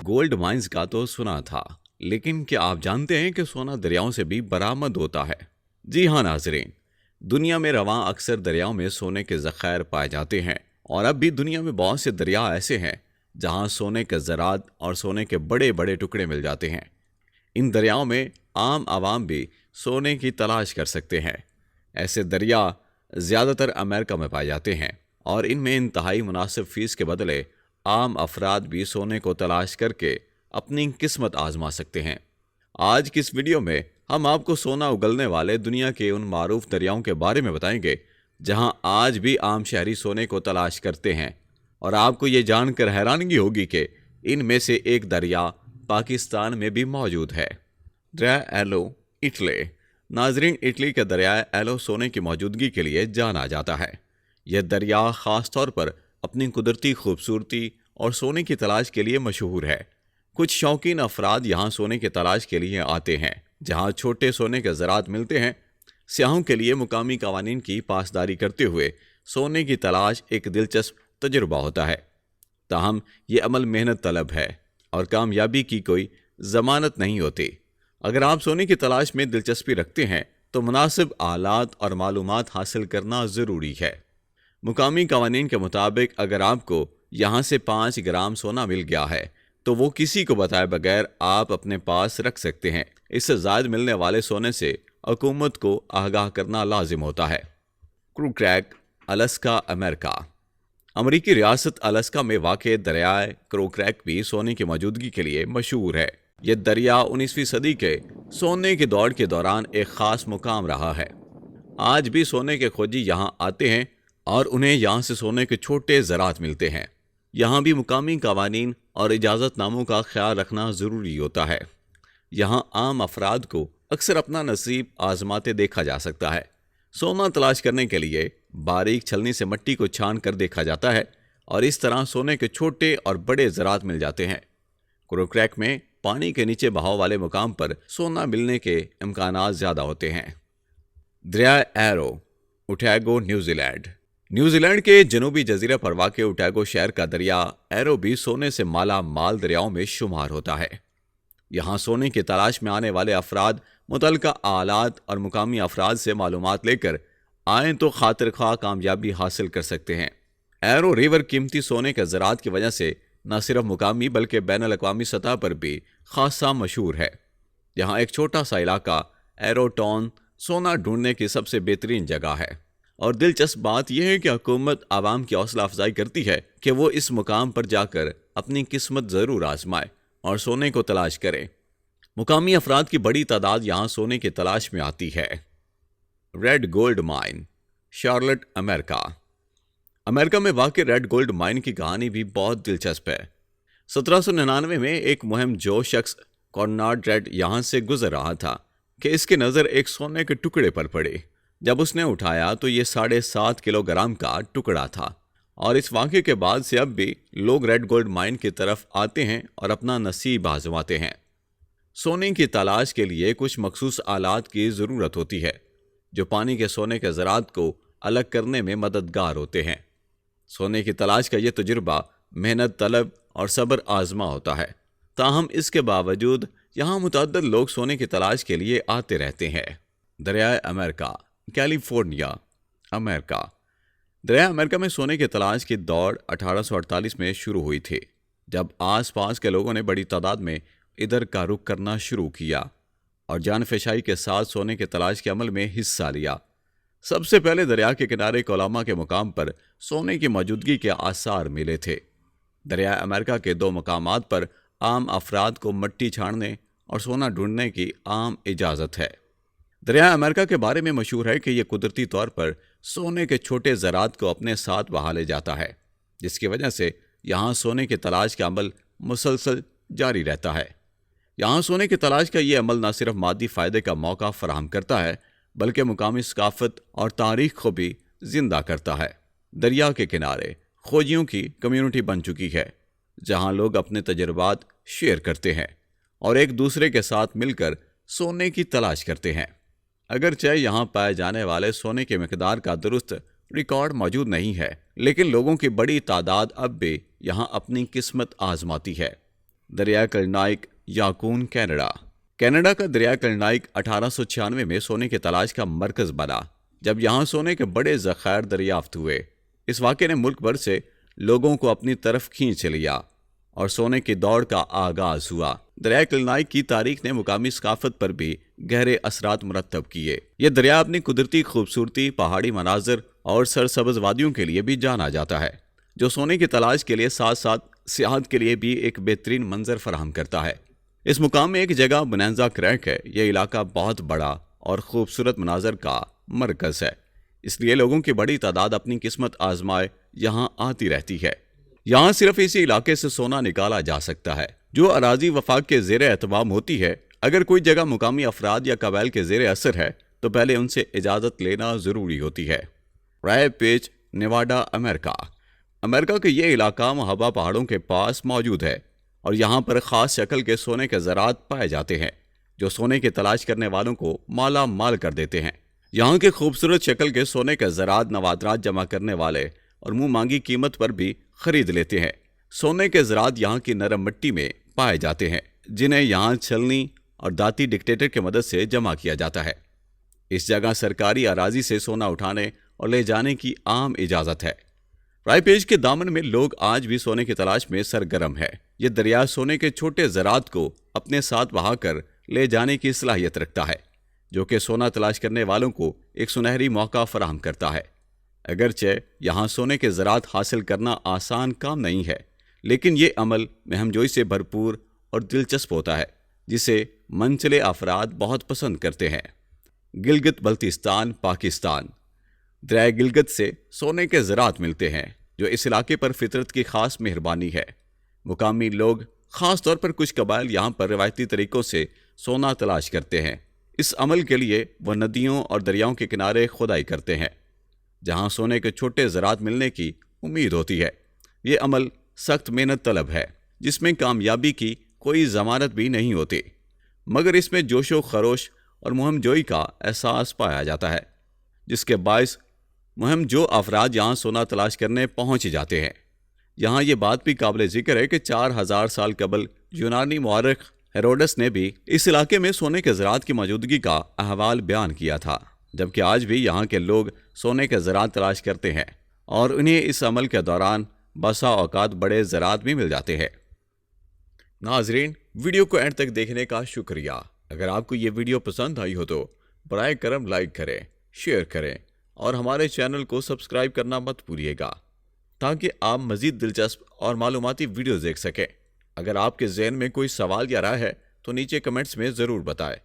Gold mines का तो सुना था, लेकिन क्या आप जानते हैं कि सोना दरियाओं से भी बरामद होता है? जी हाँ नाजरीन, दुनिया में रवां अक्सर दरियाओं में सोने के ज़ख़ायर पाए जाते हैं और अब भी दुनिया में बहुत से दरिया ऐसे हैं जहां सोने के ज़रात और सोने के बड़े बड़े टुकड़े मिल जाते हैं। इन दरियाओं में आम आवाम भी सोने की तलाश कर सकते हैं। ऐसे दरिया ज़्यादातर अमेरिका में पाए जाते हैं और इनमें इंतहाई मुनासिब फ़ीस के बदले आम अफराद भी सोने को तलाश करके अपनी किस्मत आजमा सकते हैं। आज की इस वीडियो में हम आपको सोना उगलने वाले दुनिया के उन मारूफ दरियाओं के बारे में बताएंगे जहां आज भी आम शहरी सोने को तलाश करते हैं, और आपको ये जानकर हैरानगी होगी कि इनमें से एक दरिया पाकिस्तान में भी मौजूद है। दरिया एलो, इटली। नाजरीन, इटली के दरिया एलो सोने की मौजूदगी के लिए जाना जाता है। यह दरिया ख़ास तौर पर अपनी कुदरती खूबसूरती और सोने की तलाश के लिए मशहूर है। कुछ शौकीन अफराद यहाँ सोने की तलाश के लिए आते हैं, जहाँ छोटे सोने के ज़रात मिलते हैं। सियाहों के लिए मुकामी कवानीन की पासदारी करते हुए सोने की तलाश एक दिलचस्प तजुर्बा होता है। ताहम ये अमल मेहनत तलब है और कामयाबी की कोई ज़मानत नहीं होती। अगर आप सोने की तलाश में दिलचस्पी रखते हैं तो मुनासिब आलात और मालूमात हासिल करना ज़रूरी है। मुकामी कवानीन के मुताबिक अगर आपको यहाँ से 5 ग्राम सोना मिल गया है तो वो किसी को बताए बगैर आप अपने पास रख सकते हैं। इससे ज़ायद मिलने वाले सोने से हुकूमत को आगाह करना लाजिम होता है। Crew crack, Alaska, America. अमरीकी रियासत अलास्का में वाक़ दरियाए क्रू क्रैक भी सोने की मौजूदगी के लिए मशहूर है। यह दरिया 19वीं सदी के सोने की दौड़ के दौरान एक ख़ास मुकाम रहा है। आज भी सोने के खोजी यहाँ आते हैं और उन्हें यहाँ से सोने के छोटे ज़रात मिलते हैं। यहाँ भी मुकामी कवानीन और इजाज़तनामों का ख्याल रखना ज़रूरी होता है। यहाँ आम अफराद को अक्सर अपना नसीब आजमाते देखा जा सकता है। सोना तलाश करने के लिए बारीक छलनी से मिट्टी को छान कर देखा जाता है और इस तरह सोने के छोटे और बड़े ज़रात मिल जाते हैं। क्रू क्रैक में पानी के नीचे बहाव वाले मुकाम पर सोना मिलने के इम्कानात ज़्यादा होते हैं। दरिया एरो, ओटेगो, न्यूजीलैंड। न्यूजीलैंड के जनूबी जजीरा पर वाक़ ओटेगो शहर का दरिया एरो भी सोने से माला माल दरियाओं में शुमार होता है। यहाँ सोने की तलाश में आने वाले अफराद मुतल्लिका आलात और मुकामी अफराद से मालूमात लेकर आएँ तो खातिर ख्वाह कामयाबी हासिल कर सकते हैं। एरो रिवर कीमती सोने के ज़रात की वजह से न सिर्फ मुकामी बल्कि बैनुल अक़वामी सतह पर भी खासा मशहूर है। यहाँ एक छोटा सा इलाका एरो टाउन सोना ढूंढने की सबसे बेहतरीन जगह है, और दिलचस्प बात यह है कि हुकूमत आवाम की हौसला अफजाई करती है कि वो इस मुकाम पर जाकर अपनी किस्मत ज़रूर आजमाए और सोने को तलाश करें। मुकामी अफराद की बड़ी तादाद यहाँ सोने की तलाश में आती है। Red gold mine, Charlotte, America. America में वाक़ रेड गोल्ड माइन की कहानी भी बहुत दिलचस्प है। 1799 में एक मुहिम जो शख्स कॉर्नार्ड रेड यहाँ से गुजर रहा था कि इसकी नज़र एक सोने के टुकड़े पर पड़ी। जब उसने उठाया तो ये 7.5 किलोग्राम का टुकड़ा था, और इस वाक़े के बाद से अब भी लोग रेड गोल्ड माइन की तरफ आते हैं और अपना नसीब आजमाते हैं। सोने की तलाश के लिए कुछ मखसूस आलात की ज़रूरत होती है जो पानी के सोने के ज़रात को अलग करने में मददगार होते हैं। सोने की तलाश का यह तजुर्बा मेहनत तलब और सब्र आजमा होता है। ताहम इसके बावजूद यहाँ मुतअद्दिद लोग सोने की तलाश के लिए आते रहते हैं। दरियाए अमेरिका, कैलिफोर्निया, अमेरिका। दरिया अमेरिका में सोने की तलाश की दौड़ 1848 में शुरू हुई थी, जब आसपास के लोगों ने बड़ी तादाद में इधर का रुख करना शुरू किया और जानफेशाई के साथ सोने की तलाश के अमल में हिस्सा लिया। सबसे पहले दरिया के किनारे कोलामा के मुकाम पर सोने की मौजूदगी के आसार मिले थे। दरिया अमेरिका के 2 मुकामात पर आम अफराद को मिट्टी छानने और सोना ढूंढने की आम इजाज़त है। दरिया अमेरिका के बारे में मशहूर है कि यह कुदरती तौर पर सोने के छोटे ज़रात को अपने साथ बहा ले जाता है, जिसकी वजह से यहाँ सोने की तलाश का अमल मुसलसल जारी रहता है। यहाँ सोने की तलाश का ये अमल न सिर्फ मादी फ़ायदे का मौका फराहम करता है बल्कि मुकामी सकाफ़त और तारीख़ को भी ज़िंदा करता है। दरिया के किनारे खोजियों की कम्युनिटी बन चुकी है, जहाँ लोग अपने तजुर्बात शेयर करते हैं और एक दूसरे के साथ मिलकर सोने की तलाश करते हैं। अगरचे यहाँ पाए जाने वाले सोने की मिकदार का दुरुस्त रिकॉर्ड मौजूद नहीं है, लेकिन लोगों की बड़ी तादाद अब भी यहाँ अपनी किस्मत आजमाती है। दरिया कलनाइक याकून कनाडा। कनाडा का दरिया कलनाइक 1896 में सोने की तलाश का मरकज बना, जब यहाँ सोने के बड़े ज़खायर दरियाफ्त हुए। इस वाक़े ने मुल्क भर से लोगों को अपनी तरफ खींच लिया और सोने की दौड़ का आगाज हुआ। दरिया कलनाइक की तारीख ने मुकामी सकाफत पर भी गहरे असरात मुरतब किए। यह दरिया अपनी कुदरती खूबसूरती, पहाड़ी मनाजर और सरसब्ज वादियों के लिए भी जाना जाता है, जो सोने की तलाश के लिए साथ साथ सियाहत के लिए भी एक बेहतरीन मंजर फराहम करता है। इस मुकाम में एक जगह बोनांजा क्रैक है। यह इलाका बहुत बड़ा और खूबसूरत मनाजर का मरकज है, इसलिए लोगों की बड़ी तादाद अपनी किस्मत आजमाए यहाँ आती रहती है। यहाँ सिर्फ इसी इलाके से सोना निकाला जा सकता है, जो अराजी वफाक के ज़ेरे एहतमाम होती है। अगर कोई जगह मुकामी अफराद या कबाइल के ज़ेरे असर है तो पहले उनसे इजाज़त लेना ज़रूरी होती है। Rampage, Nevada, America. अमेरिका का ये इलाका महाबा पहाड़ों के पास मौजूद है और यहाँ पर ख़ास शक्ल के सोने के ज़रात पाए जाते हैं, जो सोने की तलाश करने वालों को माला माल कर देते हैं। यहाँ के खूबसूरत शक्ल के सोने के ज़रात नवादरात जमा करने वाले और मुंह मांगी कीमत पर भी खरीद लेते हैं। सोने के ज़रात यहाँ की नरम मिट्टी में पाए जाते हैं, जिन्हें यहाँ छलनी और दाती डिक्टेटर की मदद से जमा किया जाता है। इस जगह सरकारी अराजी से सोना उठाने और ले जाने की आम इजाज़त है। रायपेज के दामन में लोग आज भी सोने की तलाश में सरगर्म है। ये दरिया सोने के छोटे ज़रात को अपने साथ बहाकर ले जाने की सलाहियत रखता है, जो कि सोना तलाश करने वालों को एक सुनहरी मौका फराहम करता है। अगरचे यहाँ सोने के ज़रात हासिल करना आसान काम नहीं है, लेकिन ये अमल महमजोई से भरपूर और दिलचस्प होता है, जिसे मनचले अफराद बहुत पसंद करते हैं। गिलगित बल्तिस्तान, पाकिस्तान। दरिया गिलगित से सोने के ज़रात मिलते हैं, जो इस इलाके पर फितरत की खास मेहरबानी है। मुकामी लोग, ख़ास तौर पर कुछ कबाइल, यहाँ पर रवायती तरीक़ों से सोना तलाश करते हैं। इस अमल के लिए वह नदियों और दरियाओं के किनारे खुदाई करते हैं, जहाँ सोने के छोटे ज़रात मिलने की उम्मीद होती है। ये अमल सख्त मेहनत तलब है, जिसमें कामयाबी की कोई ज़मानत भी नहीं होती, मगर इसमें जोशो खरोश और मुहमजोई का एहसास पाया जाता है, जिसके बायस मुहिम जो अफराद यहाँ सोना तलाश करने पहुँच जाते हैं। यहाँ ये बात भी काबिल ज़िक्र है कि 4000 साल कबल यूनानी मौरख हेरोडस ने भी इस इलाके में सोने के ज़रात की मौजूदगी का अहवाल बयान किया था, जबकि आज भी यहाँ के लोग सोने के ज़रात तलाश करते हैं और उन्हें इस अमल के दौरान बसा औकात बड़े ज़रात भी मिल जाते हैं। नाजरीन, वीडियो को एंड तक देखने का शुक्रिया। अगर आपको ये वीडियो पसंद आई हो तो बराए करम लाइक करें, शेयर करें और हमारे चैनल को सब्सक्राइब करना मत भूलिएगा, ताकि आप मज़ीद दिलचस्प और मालूमाती वीडियो देख सकें। अगर आपके ज़हन में कोई सवाल या राय है तो नीचे कमेंट्स में ज़रूर बताएं।